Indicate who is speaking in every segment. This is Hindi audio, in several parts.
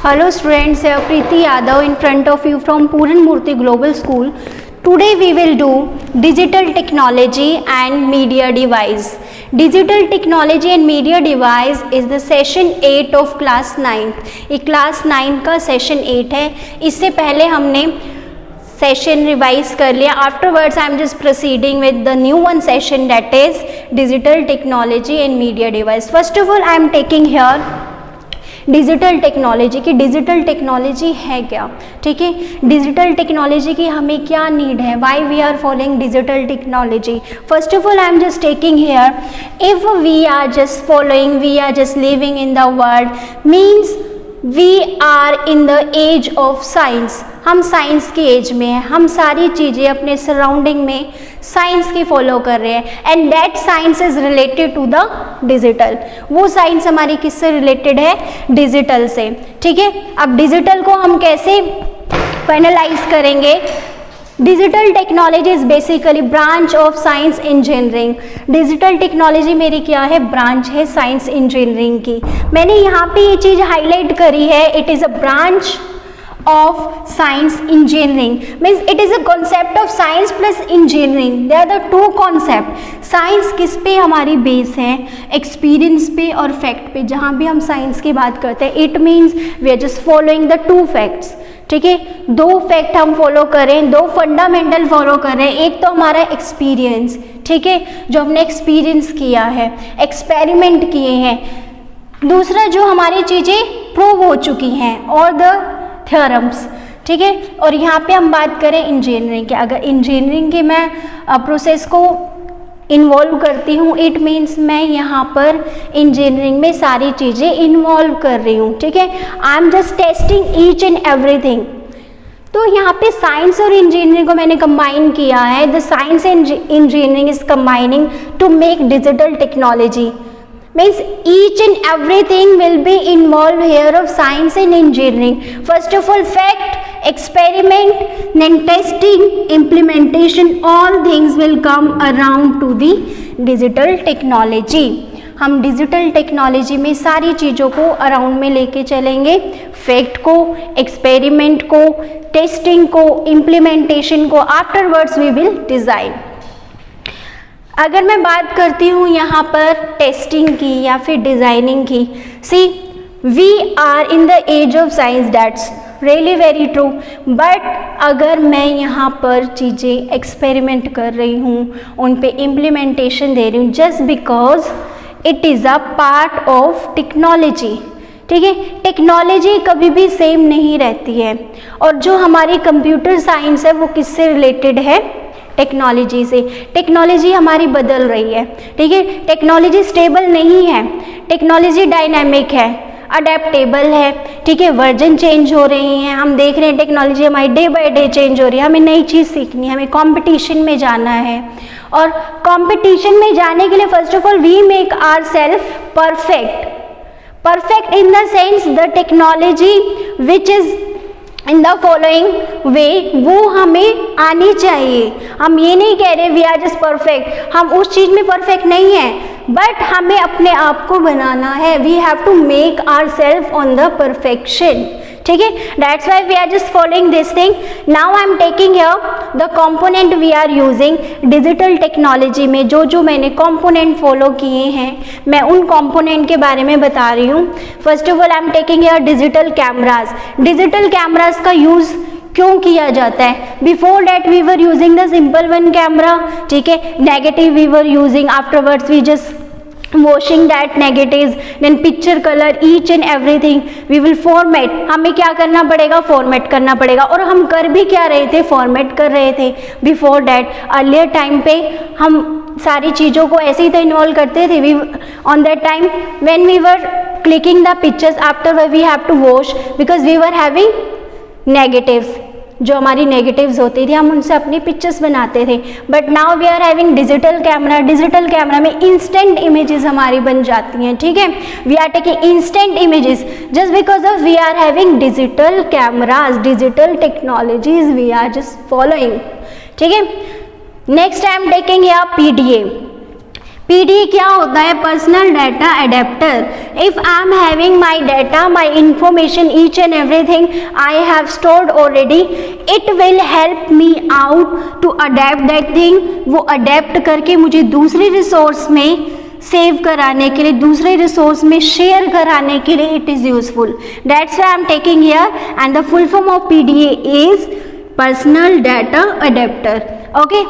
Speaker 1: Hello students, here Preeti Yadav in front of you from Puran Murthy Global School. Today we will do digital technology and media device. Digital technology and media device is the session 8 of class 9th. ये class 9 का session 8 है. इससे पहले हमने session revise कर लिया. Afterwards I am just proceeding with the new one session, that is digital technology and media device. First of all I am taking here digital technology की. डिजिटल टेक्नोलॉजी है क्या, ठीक है. डिजिटल टेक्नोलॉजी की हमें क्या नीड है, why we are following digital technology. First of all I am just taking here, if we are just following, we are just living in the world means we are in the age of science. हम साइंस की एज में हैं, हम सारी चीज़ें अपने सराउंडिंग में साइंस की फॉलो कर रहे हैं. And that science is related to the digital. वो साइंस हमारी किससे रिलेटेड है, डिजिटल से, ठीक है. अब डिजिटल को हम कैसे फाइनलाइज करेंगे. Digital technology is basically branch of science engineering. Digital technology मेरी क्या है, ब्रांच है साइंस इंजीनियरिंग की. मैंने यहाँ पे ये चीज़ हाईलाइट करी है, it is a branch of science engineering, means it is a concept of science plus engineering. They are the two concept. Science किस पे हमारी बेस है, एक्सपीरियंस पे और फैक्ट पे. जहाँ भी हम साइंस की बात करते हैं it means we are just following the two facts, ठीक है. दो फैक्ट हम फॉलो करें, दो फंडामेंटल फॉलो करें. एक तो हमारा एक्सपीरियंस, ठीक है, जो हमने एक्सपीरियंस किया है, एक्सपेरिमेंट किए हैं. दूसरा जो हमारी चीज़ें प्रूव हो चुकी हैं और द थ्योरम्स, ठीक है. और यहाँ पे हम बात करें इंजीनियरिंग की. अगर इंजीनियरिंग के मैं प्रोसेस को इन्वॉल्व करती हूँ इट मीन्स मैं यहाँ पर इंजीनियरिंग में सारी चीज़ें इन्वॉल्व कर रही हूँ, ठीक है. आई am just testing each and everything. तो यहाँ पे साइंस और इंजीनियरिंग को मैंने कंबाइन किया है. The science and engineering is combining to make digital technology. Means each and everything will be involved here of science and engineering. First of all fact, experiment, then testing, implementation, all things will come around to the digital technology. हम डिजिटल टेक्नोलॉजी में सारी चीज़ों को अराउंड में लेके चलेंगे. फैक्ट को, एक्सपेरिमेंट को, टेस्टिंग को, इम्प्लीमेंटेशन को. Afterwards we will design. अगर मैं बात करती हूँ यहाँ पर टेस्टिंग की या फिर डिज़ाइनिंग की, see we are in the age of science, that's really very true. But अगर मैं यहाँ पर चीज़ें एक्सपेरिमेंट कर रही हूँ, उन पे इम्प्लीमेंटेशन दे रही हूँ, just because it is a part of technology, ठीक है. टेक्नोलॉजी कभी भी सेम नहीं रहती है. और जो हमारी कंप्यूटर साइंस है वो किससे रिलेटेड है, टेक्नोलॉजी से. टेक्नोलॉजी हमारी बदल रही है, ठीक है. टेक्नोलॉजी स्टेबल नहीं है, टेक्नोलॉजी डायनामिक है, अडेप्टेबल है, ठीक है. वर्जन चेंज हो रही हैं, हम देख रहे हैं टेक्नोलॉजी हमारी डे बाय डे चेंज हो रही है. हमें नई चीज़ सीखनी है, हमें कंपटीशन में जाना है. और कंपटीशन में जाने के लिए first of all we make our self perfect. Perfect in the sense the technology which is in the following way, वो हमें आनी चाहिए. हम ये नहीं कह रहे वी आर जस्ट परफेक्ट, हम उस चीज़ में परफेक्ट नहीं है, बट हमें अपने आप को बनाना है. We have to make our self on the perfection, ठीक है. That's why we are just following this thing. Now I am taking here the component we are using. Digital technology में जो जो मैंने कंपोनेंट फॉलो किए हैं मैं उन कंपोनेंट के बारे में बता रही हूँ. First of all I am taking here digital cameras. Digital cameras का यूज़ क्यों किया जाता है. Before that we were using the simple one camera, ठीक है. Negative we were using, afterwards we just washing that negatives, then picture color, each and everything we will format. हमें क्या करना पड़ेगा, फॉर्मेट करना पड़ेगा. और हम कर भी क्या रहे थे, फॉर्मेट कर रहे थे. बिफोर डैट अर्लियर टाइम पे हम सारी चीज़ों को ऐसे ही तो इन्वॉल्व करते थे. We on that time when we were clicking the pictures, after we have to wash because we were having negatives. जो हमारी नेगेटिव्स होती थी हम उनसे अपनी पिक्चर्स बनाते थे. But now we are having digital camera. Digital camera में इंस्टेंट इमेजेस हमारी बन जाती हैं, ठीक है. We are taking instant images just because of we are having digital cameras. Digital technologies we are just following, ठीक है. Next I am taking here PDA. PDA क्या होता है? Personal data adapter. If I am having my data, my information, each and everything I have stored already, it will help me out to adapt that thing. वो अडेप्ट करके मुझे दूसरे रिसोर्स में सेव कराने के लिए, दूसरे रिसोर्स में शेयर कराने के लिए it is useful. That's why I am taking here, and the full form of PDA is personal data adapter. Okay,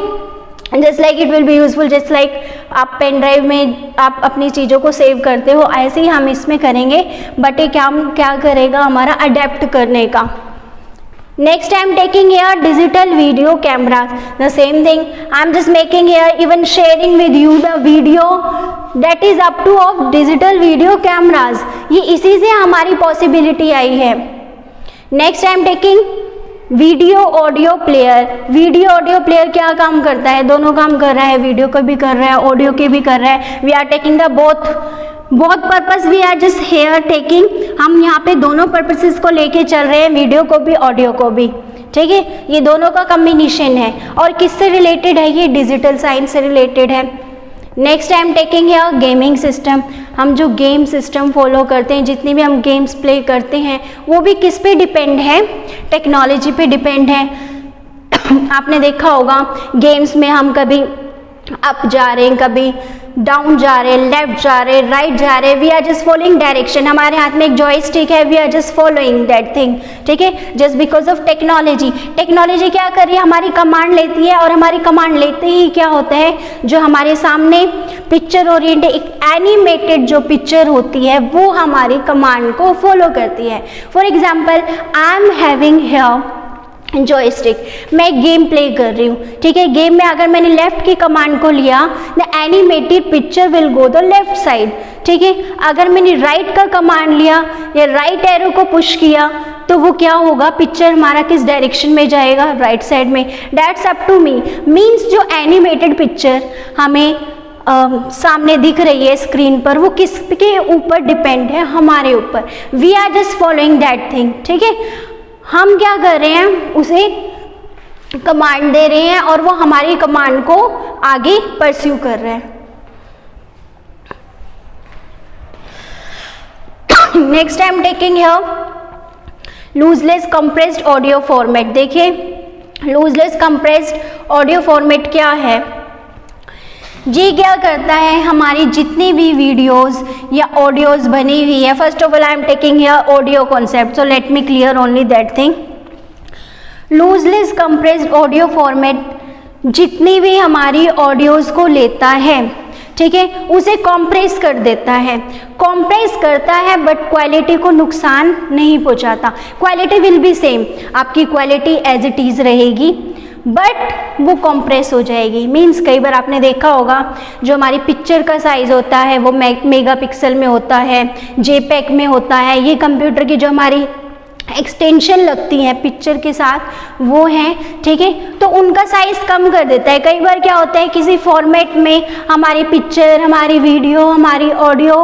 Speaker 1: just like it will be useful, just like आप पेन ड्राइव में आप अपनी चीज़ों को सेव करते हो, ऐसे ही हम इसमें करेंगे, बट ये क्या करेगा हमारा अडेप्ट करने का. Next I am taking here digital video cameras. The same thing I am just making here, even sharing with you the video that is up to of digital video cameras. ये इसी से हमारी पॉसिबिलिटी आई है. Next I am taking video audio player. Video audio player क्या काम करता है? दोनों काम कर रहा है, वीडियो को भी कर रहा है, ऑडियो के भी कर रहा है. We are taking the both purpose, we are just here taking. हम यहाँ पे दोनों पर्पसेस को लेके चल रहे हैं, वीडियो को भी ऑडियो को भी. ठीक है, ये दोनों का कॉम्बिनेशन है. और किससे रिलेटेड है? ये डिजिटल साइंस से रिलेटेड है. Next I am taking here gaming system. हम जो गेम सिस्टम फॉलो करते हैं, जितनी भी हम गेम्स प्ले करते हैं, वो भी किस पे डिपेंड है? टेक्नोलॉजी पे डिपेंड है. आपने देखा होगा गेम्स में हम कभी अप जा रहे हैं, कभी डाउन जा रहे हैं, लेफ्ट जा रहे हैं, राइट जा रहे हैं, we are just following direction. हमारे हाथ में एक जॉयस्टिक है, we are just following that thing. ठीक है, just because of technology. Technology क्या कर रही है? हमारी कमांड लेती है, और हमारी कमांड लेते ही क्या होता है, जो हमारे सामने पिक्चर ओरिएंटेड एक एनिमेटेड जो पिक्चर होती है, वो हमारी कमांड को फॉलो करती है. For example, I am having here joystick. मैं गेम प्ले कर रही हूँ. ठीक है, गेम में अगर मैंने लेफ्ट की कमांड को लिया, the animated picture will go the left side. ठीक है, अगर मैंने राइट का कमांड लिया या राइट एरो को पुश किया, तो वो क्या होगा? पिक्चर हमारा किस डायरेक्शन में जाएगा? राइट साइड में. That's up to me. Means जो एनिमेटेड पिक्चर हमें सामने दिख रही है स्क्रीन पर, वो किसके ऊपर डिपेंड है? हमारे ऊपर. We are just following that thing. ठीक है, हम क्या कर रहे हैं? उसे कमांड दे रहे हैं, और वो हमारी कमांड को आगे परस्यू कर रहे हैं. Next I am taking here lossless compressed audio format. देखिए, लूजलेस कंप्रेस्ड ऑडियो फॉर्मेट क्या है? ये क्या करता है? हमारी जितनी भी वीडियोस या ऑडियोज बनी हुई है, first of all I am taking here audio concept, so let me clear only that thing. Lossless compressed audio format जितनी भी हमारी ऑडियोज को लेता है, ठीक है, उसे कॉम्प्रेस कर देता है. कॉम्प्रेस करता है, बट क्वालिटी को नुकसान नहीं पहुंचाता. क्वालिटी विल बी सेम, आपकी क्वालिटी एज इट इज रहेगी, बट वो कॉम्प्रेस हो जाएगी. मीन्स कई बार आपने देखा होगा, जो हमारी पिक्चर का साइज़ होता है वो मेगापिक्सल में होता है, जेपेग में होता है. ये कंप्यूटर की जो हमारी एक्सटेंशन लगती है पिक्चर के साथ, वो है. ठीक है, तो उनका साइज कम कर देता है. कई बार क्या होता है, किसी फॉर्मेट में हमारी पिक्चर, हमारी वीडियो, हमारी ऑडियो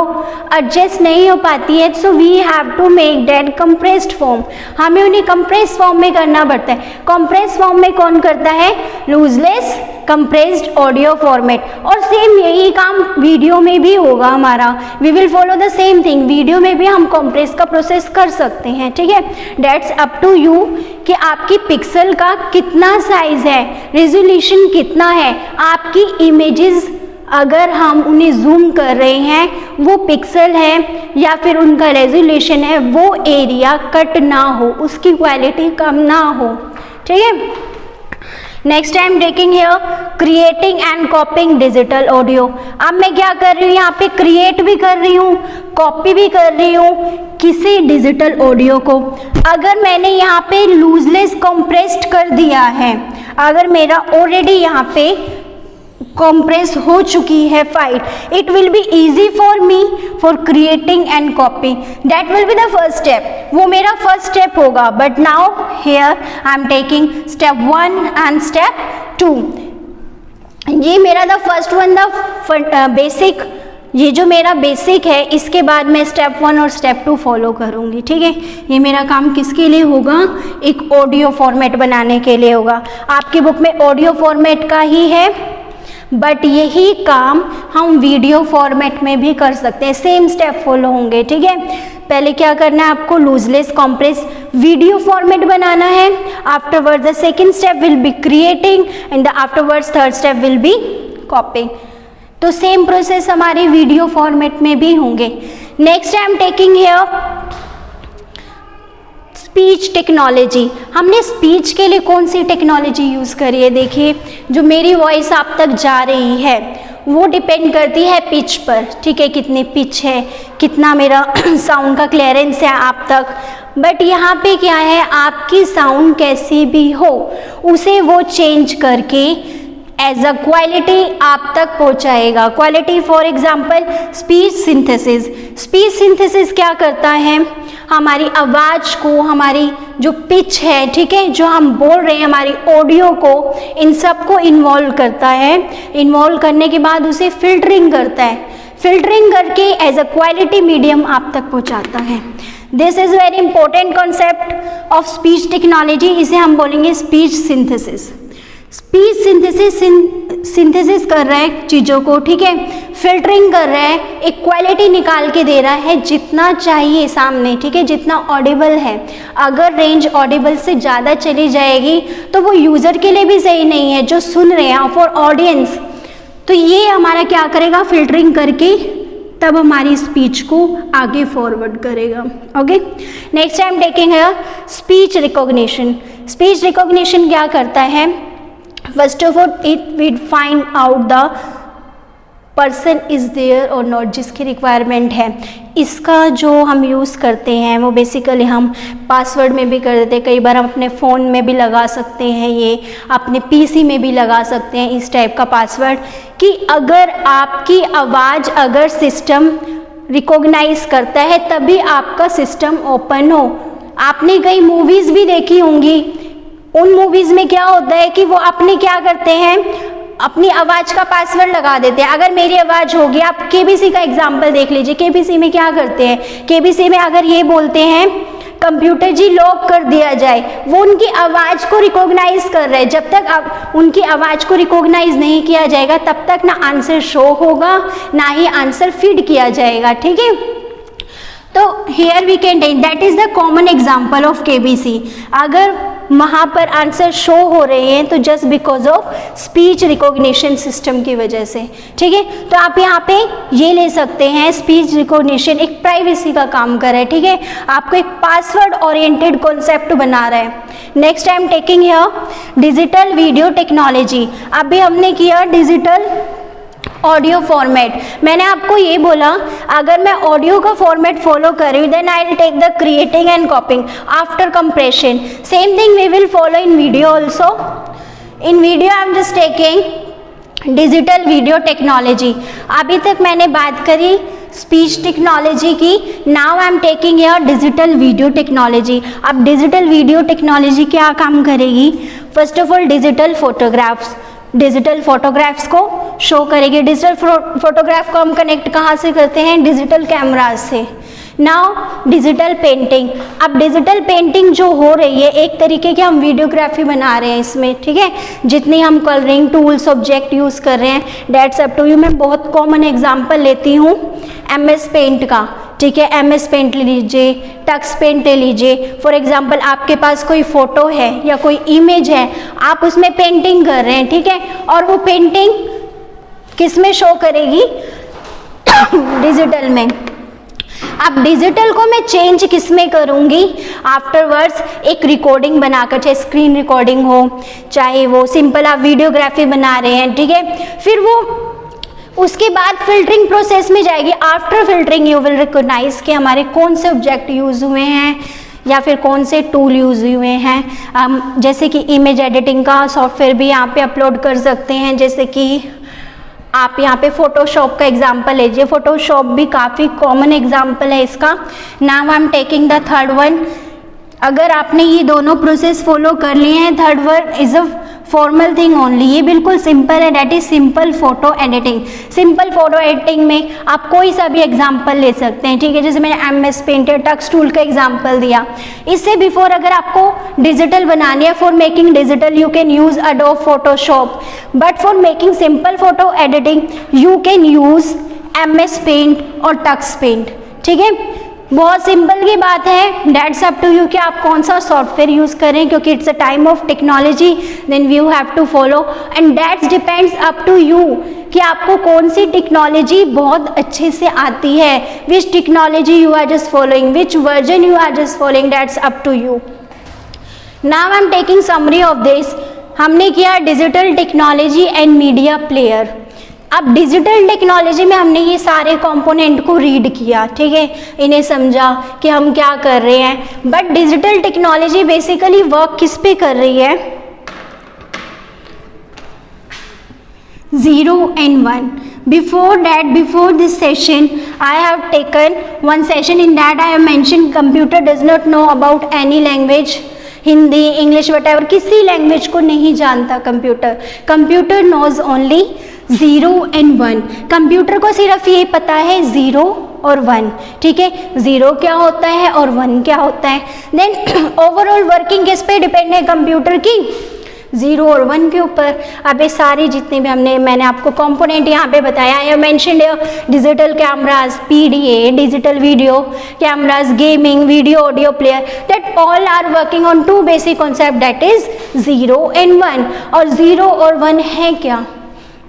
Speaker 1: एडजस्ट नहीं हो पाती है, so we have to make that compressed form. हमें उन्हें कंप्रेस्ड फॉर्म में करना पड़ता है. कंप्रेस्ड फॉर्म में कौन करता है? Lossless compressed audio format. और सेम यही काम वीडियो में भी होगा हमारा. We will follow the same thing. Video में भी हम कंप्रेस का प्रोसेस कर सकते हैं. ठीक है, डेट्स अप टू यू कि आपकी पिक्सल का कितना साइज है, रेजोल्यूशन कितना है. आपकी इमेजेस अगर हम उन्हें जूम कर रहे हैं, वो पिक्सल है या फिर उनका रेजोल्यूशन है, वो एरिया कट ना हो, उसकी क्वालिटी कम ना हो. ठीक है, next I am taking here creating and कॉपिंग digital audio. अब मैं क्या कर रही हूँ? यहाँ पे क्रिएट भी कर रही हूँ, कॉपी भी कर रही हूँ किसी डिजिटल ऑडियो को. अगर मैंने यहाँ पे लूजलेस कंप्रेस्ड कर दिया है, अगर मेरा ऑलरेडी यहाँ पे कंप्रेस हो चुकी है file, it will be easy for me for creating and copy. That will be the first step. वो मेरा फर्स्ट स्टेप होगा. But now here I am taking step 1 and step 2. ये मेरा the first one, the basic. ये जो मेरा बेसिक है, इसके बाद मैं स्टेप 1 और स्टेप 2 फॉलो करूँगी. ठीक है, ये मेरा काम किसके लिए होगा? एक ऑडियो फॉर्मेट बनाने के लिए होगा. आपकी बुक में ऑडियो फॉर्मेट का ही है, बट यही काम हम वीडियो फॉर्मेट में भी कर सकते हैं, सेम स्टेप फॉलो होंगे, ठीक है। पहले क्या करना है आपको, लूजलेस कंप्रेस वीडियो फॉर्मेट बनाना है। Afterward the second step will be creating and the afterwards third step will be कॉपिंग। तो सेम प्रोसेस हमारे वीडियो फॉर्मेट में भी होंगे। Next I am taking here speech technology. हमने स्पीच के लिए कौन सी टेक्नोलॉजी यूज़ करी है, देखिए जो मेरी वॉइस आप तक जा रही है वो डिपेंड करती है पिच पर, ठीक है, कितनी पिच है, कितना मेरा साउंड का क्लियरेंस है आप तक। बट यहाँ पे क्या है, आपकी साउंड कैसी भी हो उसे वो चेंज करके एज अ क्वालिटी आप तक पहुँचाएगा। Quality for example speech synthesis. Speech synthesis क्या करता है, हमारी आवाज़ को, हमारी जो पिच है, ठीक है, जो हम बोल रहे हैं, हमारी ऑडियो को, इन सब को इन्वॉल्व करता है। इन्वॉल्व करने के बाद उसे फिल्टरिंग करता है, फिल्टरिंग करके एज अ क्वालिटी मीडियम आप तक पहुंचाता है। This is very important concept of speech technology, इसे हम बोलेंगे स्पीच सिंथेसिस। स्पीच सिंथेसिस कर रहा है चीज़ों को, ठीक है, फिल्टरिंग कर रहा है, एक क्वालिटी निकाल के दे रहा है जितना चाहिए सामने, ठीक है, जितना ऑडिबल है। अगर रेंज ऑडिबल से ज़्यादा चली जाएगी तो वो यूज़र के लिए भी सही नहीं है जो सुन रहे हैं, फॉर ऑडियंस। तो ये हमारा क्या करेगा, फिल्टरिंग करके तब हमारी स्पीच को आगे फॉरवर्ड करेगा। ओके, नेक्स्ट टाइम टेकिंग है स्पीच रिकॉग्निशन। स्पीच रिकॉग्निशन क्या करता है, first of all it will find out the person is there और नॉट, जिसकी रिक्वायरमेंट है। इसका जो हम यूज़ करते हैं वो बेसिकली हम पासवर्ड में भी कर देते हैं, कई बार हम अपने फ़ोन में भी लगा सकते हैं, ये अपने पीसी में भी लगा सकते हैं इस टाइप का पासवर्ड, कि अगर आपकी आवाज़ अगर सिस्टम रिकॉग्नाइज करता है तभी आपका सिस्टम ओपन हो। आपने कई मूवीज़ भी देखी होंगी, उन मूवीज़ में क्या होता है कि वो अपने क्या करते हैं, अपनी आवाज़ का पासवर्ड लगा देते हैं। अगर मेरी आवाज़ होगी, आप केबीसी का एग्जाम्पल देख लीजिए, केबीसी में क्या करते हैं, केबीसी में अगर ये बोलते हैं कंप्यूटर जी लॉक कर दिया जाए, वो उनकी आवाज़ को रिकॉग्नाइज कर रहे हैं। जब तक उनकी आवाज़ को रिकॉग्नाइज नहीं किया जाएगा तब तक ना आंसर शो होगा ना ही आंसर फीड किया जाएगा, ठीक है। तो here we can take that is the common example of KBC. अगर वहाँ पर आंसर शो हो रहे हैं तो just because of speech recognition system की वजह से, ठीक है। तो आप यहाँ पे ये ले सकते हैं, स्पीच रिकॉग्निशन एक प्राइवेसी का काम कर रहा है, ठीक है, आपको एक पासवर्ड ओरिएंटेड कॉन्सेप्ट बना रहा है। Next I am taking here digital video technology. अभी हमने किया डिजिटल ऑडियो फॉर्मेट। मैंने आपको ये बोला अगर मैं ऑडियो का फॉर्मेट फॉलो कर रही हूँ then I will take the creating and copying after compression. Same thing we will follow in video also. In video I am just taking digital video technology. अभी तक मैंने बात करी स्पीच टेक्नोलॉजी की, now I am taking here digital video technology. अब डिजिटल वीडियो टेक्नोलॉजी क्या काम करेगी, first of all digital photographs, digital photographs को शो करेगी। डिजिटल फोटोग्राफ को हम कनेक्ट कहाँ से करते हैं, डिजिटल कैमराज से। Now digital painting. अब डिजिटल पेंटिंग जो हो रही है एक तरीके की हम वीडियोग्राफी बना रहे हैं इसमें, ठीक है, जितनी हम कलरिंग टूल्स ऑब्जेक्ट यूज़ कर रहे हैं डेट्स अप टू यू। मैं बहुत कॉमन एग्जांपल लेती हूँ MS पेंट का, ठीक है, MS पेंट ले लीजिए, टक्स पेंट ले लीजिए। फॉर एग्जांपल आपके पास कोई फ़ोटो है या कोई इमेज है, आप उसमें पेंटिंग कर रहे हैं, ठीक है, और वो पेंटिंग किस में शो करेगी, डिजिटल में। अब डिजिटल को मैं चेंज किस में करूँगी, आफ्टरवर्ड्स एक रिकॉर्डिंग बनाकर, चाहे स्क्रीन रिकॉर्डिंग हो, चाहे वो सिंपल आप वीडियोग्राफी बना रहे हैं, ठीक है, फिर वो उसके बाद फिल्टरिंग प्रोसेस में जाएगी। After filtering you will recognise कि हमारे कौन से ऑब्जेक्ट यूज़ हुए हैं या फिर कौन से टूल यूज़ हुए हैं। जैसे कि इमेज एडिटिंग का सॉफ्टवेयर भी यहाँ पे अपलोड कर सकते हैं, जैसे कि आप यहाँ पे फोटोशॉप का एग्जाम्पल लीजिए, फोटोशॉप भी काफ़ी कॉमन एग्जाम्पल है इसका। Now I am taking the third one. अगर आपने ये दोनों प्रोसेस फॉलो कर लिए हैं, third one is a formal thing only, ये बिल्कुल सिंपल है, that is simple photo editing. Simple photo editing में आप कोई सा भी एग्जाम्पल ले सकते हैं, ठीक है, जैसे मैंने MS पेंट या टक्स टूल का एग्जाम्पल दिया। इससे बिफोर अगर आपको डिजिटल बनानी है, for making digital you can use Adobe Photoshop, but for making simple photo editing you can use MS paint और टक्स पेंट, ठीक है। बहुत सिंपल की बात है, डेट्स अप टू यू कि आप कौन सा सॉफ्टवेयर यूज़ करें, क्योंकि it's a time of technology, then you have to follow and that's depends up to you कि आपको कौन सी टेक्नोलॉजी बहुत अच्छे से आती है, which technology you are just following, which version you are just following, that's up to you. Now I am taking summary of this. हमने किया digital technology and media player. अब डिजिटल टेक्नोलॉजी में हमने ये सारे कंपोनेंट को रीड किया, ठीक है, इन्हें समझा कि हम क्या कर रहे हैं। But digital technology basically work किस पे कर रही है? 0 and 1. Before this session, I have taken one session. In that I have mentioned computer does not know about any language, Hindi, English, whatever, किसी लैंग्वेज को नहीं जानता computer. Computer knows only 0 and 1। Computer को सिर्फ ये पता है 0 और 1, ठीक है, 0 क्या होता है और 1 क्या होता है। देन ओवरऑल वर्किंग किस पे डिपेंड है कंप्यूटर की? 0 और 1 के ऊपर। अब ये सारी जितने भी मैंने आपको कंपोनेंट यहाँ पे बताया, I have mentioned digital cameras, PDA, digital video cameras, gaming, video audio player, that all are working on 2 basic concept, that is 0 and 1। और 0 और 1 है क्या?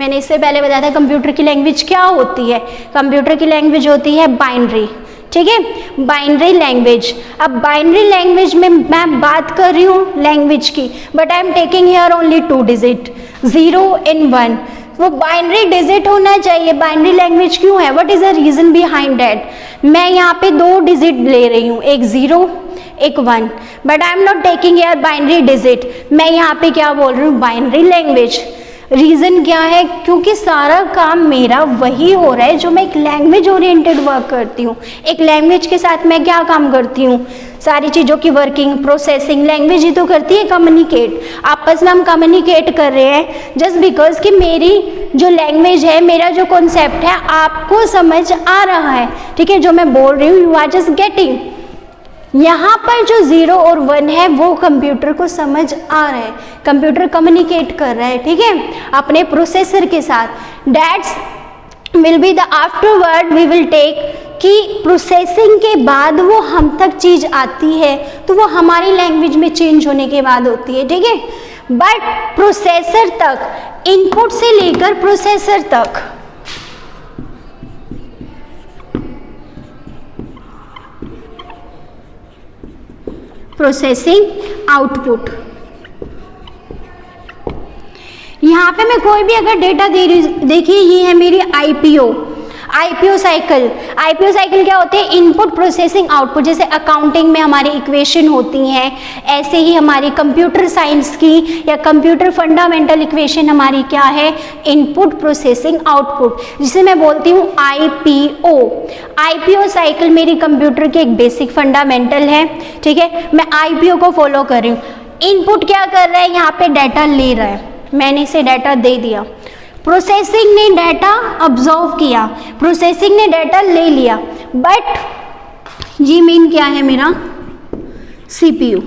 Speaker 1: मैंने इससे पहले बताया था कंप्यूटर की लैंग्वेज क्या होती है। कंप्यूटर की लैंग्वेज होती है बाइनरी, ठीक है, बाइनरी लैंग्वेज। अब बाइनरी लैंग्वेज में मैं बात कर रही हूँ लैंग्वेज की, but I am taking here only 2 digit, 0 and 1। वो बाइनरी डिजिट होना चाहिए। बाइनरी लैंग्वेज क्यों है? What is the reason behind that? मैं यहाँ पे 2 डिजिट ले रही हूँ, एक 0 एक 1, but I am not taking here binary digit. मैं यहाँ पे क्या बोल रही हूँ? Binary language. रीज़न क्या है? क्योंकि सारा काम मेरा वही हो रहा है जो मैं एक लैंग्वेज ओरिएंटेड वर्क करती हूँ। एक लैंग्वेज के साथ मैं क्या काम करती हूँ? सारी चीज़ों की वर्किंग, प्रोसेसिंग। लैंग्वेज ही तो करती है कम्युनिकेट। आपस में हम कम्युनिकेट कर रहे हैं जस्ट बिकॉज कि मेरी जो लैंग्वेज है, मेरा जो कॉन्सेप्ट है आपको समझ आ रहा है, ठीक है, जो मैं बोल रही हूँ यू आर जस्ट गेटिंग। यहाँ पर जो 0 और 1 है वो कंप्यूटर को समझ आ रहा है, कंप्यूटर कम्युनिकेट कर रहा है, ठीक है, अपने प्रोसेसर के साथ। That's will be the afterward we will take कि प्रोसेसिंग के बाद वो हम तक चीज़ आती है तो वो हमारी लैंग्वेज में चेंज होने के बाद होती है, ठीक है। बट प्रोसेसर तक, इनपुट से लेकर प्रोसेसर तक प्रोसेसिंग आउटपुट, यहाँ पे मैं कोई भी अगर डेटा दे रही, देखिए ये है मेरी आईपीओ साइकिल। आईपीओ साइकिल क्या होते हैं? Input processing output. जैसे अकाउंटिंग में हमारी इक्वेशन होती हैं, ऐसे ही हमारी कंप्यूटर साइंस की या कंप्यूटर फंडामेंटल इक्वेशन हमारी क्या है? इनपुट प्रोसेसिंग आउटपुट, जिसे मैं बोलती हूँ आईपीओ। आईपीओ साइकिल मेरी कंप्यूटर की एक बेसिक फंडामेंटल है, ठीक है, मैं आईपीओ को फॉलो कर रही हूँ। इनपुट क्या कर रहा है? यहाँ पे डाटा ले रहा है, मैंने इसे डाटा दे दिया, प्रोसेसिंग ने डाटा ऑब्जर्व किया, प्रोसेसिंग ने डाटा ले लिया, बट ये मेन क्या है मेरा? सीपीयू।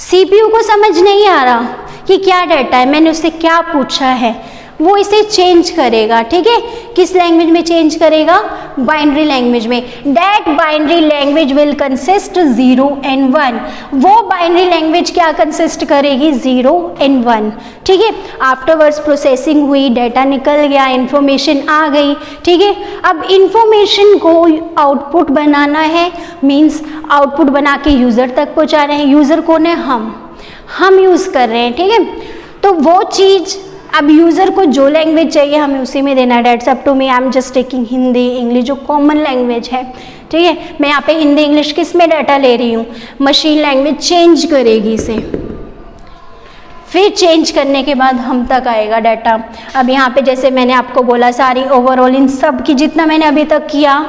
Speaker 1: सीपीयू को समझ नहीं आ रहा कि क्या डाटा है, मैंने उससे क्या पूछा है, वो इसे चेंज करेगा, ठीक है। किस लैंग्वेज में चेंज करेगा? बाइनरी लैंग्वेज में। That binary language will consist 0 and 1। वो बाइनरी लैंग्वेज क्या कंसिस्ट करेगी? 0 and 1, ठीक है। आफ्टरवर्ड्स प्रोसेसिंग हुई, डाटा निकल गया, इंफॉर्मेशन आ गई, ठीक है। अब इंफॉर्मेशन को आउटपुट बनाना है, मीन्स आउटपुट बना के यूज़र तक पहुँचा रहे हैं। यूज़र कौन है? हम यूज़ कर रहे हैं, ठीक है। तो वो चीज़ अब यूज़र को जो लैंग्वेज चाहिए हमें उसी में देना है। That's up to me, I am just taking Hindi, English जो कॉमन लैंग्वेज है, ठीक है। मैं यहाँ पे हिंदी इंग्लिश किस में डाटा ले रही हूँ? मशीन लैंग्वेज चेंज करेगी इसे, फिर चेंज करने के बाद हम तक आएगा डाटा। अब यहाँ पे जैसे मैंने आपको बोला, सारी ओवरऑल इन सब की जितना मैंने अभी तक किया,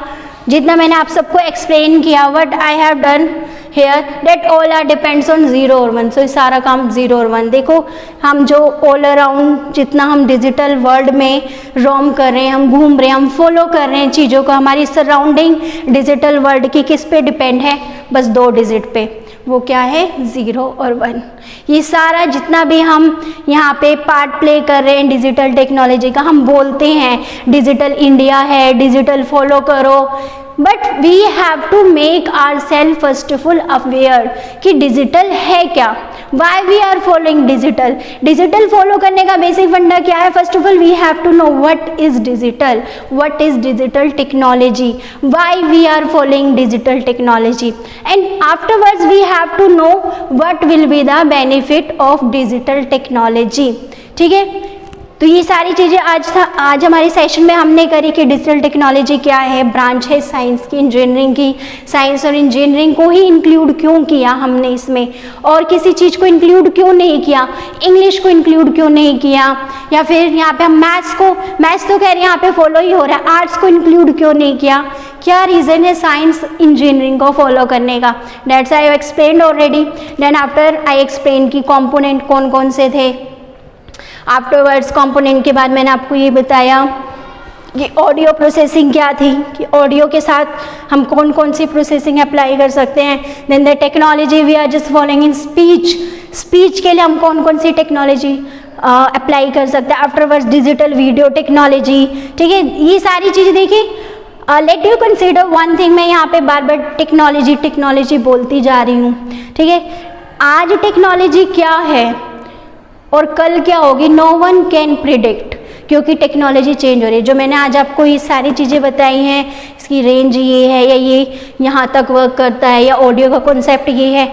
Speaker 1: जितना मैंने आप सबको एक्सप्लेन किया, what I have done here that all are depends on 0 और 1. सो सारा काम 0 और 1. देखो हम जो ऑल अराउंड जितना हम डिजिटल वर्ल्ड में रोम कर रहे हैं, हम घूम रहे हैं, हम फॉलो कर रहे हैं चीज़ों को, हमारी सराउंडिंग डिजिटल वर्ल्ड की किस पे डिपेंड है? बस 2 डिजिट पे. वो क्या है? 0 और 1. ये सारा जितना भी हम यहाँ पे पार्ट प्ले कर रहे हैं डिजिटल टेक्नोलॉजी का, हम बोलते हैं डिजिटल इंडिया है, डिजिटल फॉलो करो, but we have to make our self first of all aware कि डिजिटल है क्या, why we are following digital. Digital follow करने का बेसिक फंडा क्या है? First of all we have to know what is digital, what is digital technology, why we are following digital technology, and afterwards we have to know what will be the benefit of digital technology. ठीक है, तो ये सारी चीज़ें आज हमारे सेशन में हमने करी कि डिजिटल टेक्नोलॉजी क्या है, ब्रांच है साइंस की, इंजीनियरिंग की. साइंस और इंजीनियरिंग को ही इंक्लूड क्यों किया हमने इसमें, और किसी चीज़ को इंक्लूड क्यों नहीं किया, इंग्लिश को इंक्लूड क्यों नहीं किया, या फिर यहाँ पे हम मैथ्स तो कह रहे हैं यहाँ पे फॉलो ही हो रहा है, आर्ट्स को इंक्लूड क्यों नहीं किया, क्या रीज़न है साइंस इंजीनियरिंग को फॉलो करने का? That's I have explained already. Then after I explain की कॉम्पोनेंट कौन कौन से थे. आफ्टरवर्ड्स कंपोनेंट के बाद मैंने आपको ये बताया कि ऑडियो प्रोसेसिंग क्या थी, कि ऑडियो के साथ हम कौन कौन सी प्रोसेसिंग अप्लाई कर सकते हैं. Then the technology we are just following in speech के लिए हम कौन कौन सी टेक्नोलॉजी अप्लाई कर सकते हैं. Afterwards digital video technology. ठीक है, ये सारी चीज़ें देखिए. Let you consider one thing, मैं यहाँ पे बार बार टेक्नोलॉजी बोलती जा रही हूँ. ठीक है, आज टेक्नोलॉजी क्या है और कल क्या होगी, नो वन कैन प्रिडिक्ट, क्योंकि टेक्नोलॉजी चेंज हो रही है. जो मैंने आज आपको ये सारी चीज़ें बताई हैं, इसकी रेंज ये है या ये यहाँ तक वर्क करता है या ऑडियो का कॉन्सेप्ट ये है,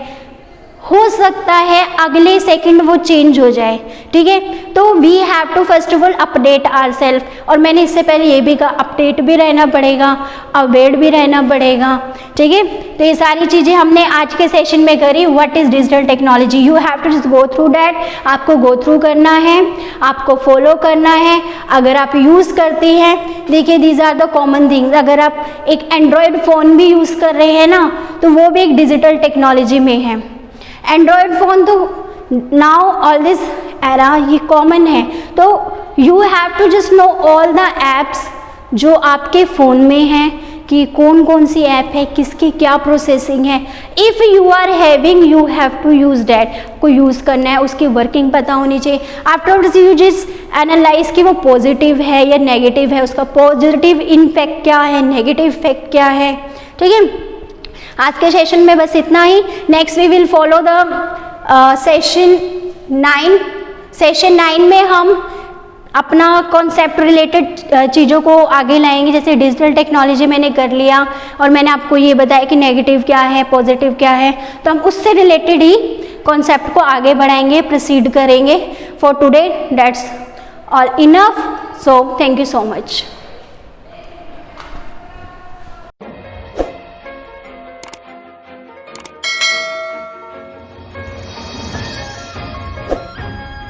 Speaker 1: हो सकता है अगले सेकंड वो चेंज हो जाए. ठीक है, तो we have to first of all update our self. और मैंने इससे पहले ये भी कहा, अपडेट भी रहना पड़ेगा, अवेयर भी रहना पड़ेगा. ठीक है, तो ये सारी चीज़ें हमने आज के सेशन में करी. What is digital technology, you have to just go through that. आपको गो थ्रू करना है, आपको फॉलो करना है. अगर आप यूज़ करते हैं, देखिए these are the common things. अगर आप एक एंड्रॉयड फ़ोन भी यूज़ कर रहे हैं ना, तो वो भी एक डिजिटल टेक्नोलॉजी में है. एंड्रॉयड फ़ोन तो नाउ ऑल दिस एरा ये कॉमन है. तो you have to just know all the apps जो आपके फ़ोन में हैं, कि कौन कौन सी ऐप है, किसकी क्या प्रोसेसिंग है. If you are having, you have to use that. को यूज़ करना है, उसकी वर्किंग पता होनी चाहिए. आफ्टरवर्ड्स यू जस्ट एनालाइज कि वो पॉजिटिव है या नेगेटिव है, उसका पॉजिटिव इम्पैक्ट क्या है, नेगेटिव इफेक्ट क्या है. ठीक है, आज के सेशन में बस इतना ही. Next we will follow the session 9. Session 9 में हम अपना कॉन्सेप्ट रिलेटेड चीज़ों को आगे लाएंगे. जैसे डिजिटल टेक्नोलॉजी मैंने कर लिया और मैंने आपको ये बताया कि नेगेटिव क्या है, पॉजिटिव क्या है, तो हम उससे रिलेटेड ही कॉन्सेप्ट को आगे बढ़ाएंगे, प्रोसीड करेंगे. For today that's all enough. So thank you so much.